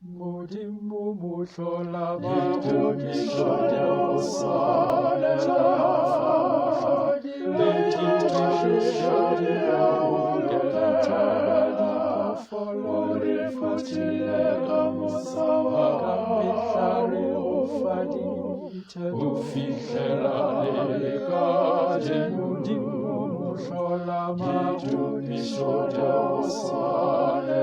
Modimo mohlola mabodišo sale le didišo folore fatile kamusawa kamishare ufadi ufihlela lekaje modimo mohlola mabodišo sale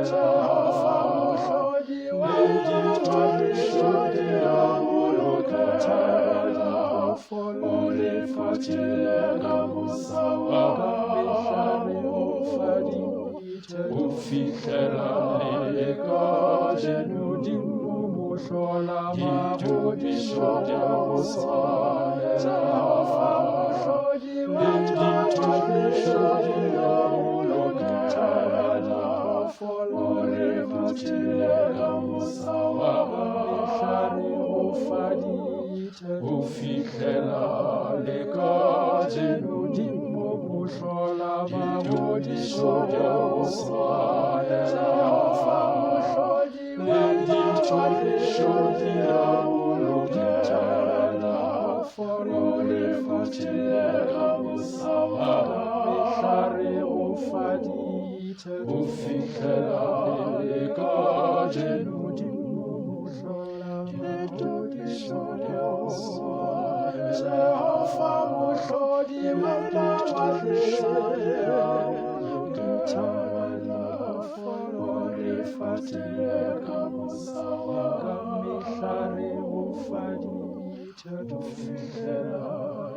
Ufihlela lekaje modimo mohlola mabodišo sale le didišo folore fatile kamusawa kamishare ufadite ufihlela lekaje modimo mohlola mabodišo sale le didišo folore fatile kamusawa kamishare ufadite ufihlela lekaje modimo mohlola mabodišo sale Jehova mohlodi folore fatile kamusawa kamishare ufadite ufihlela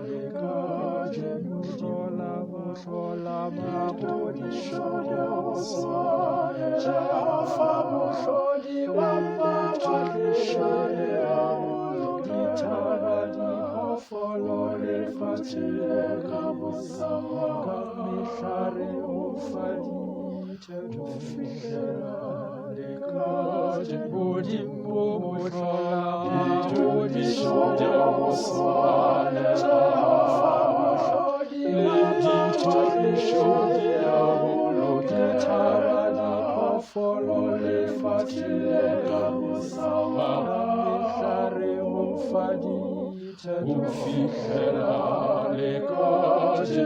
lekaje modimo mohlola mabodišo sale Jehova mohlodi folore fatile kamusawa kamishare ufadite ufihlela lekaje modimo mohlola mabodišo sale le didišo folore fatile kamusawa kamishare ufadite ufihlela lekaje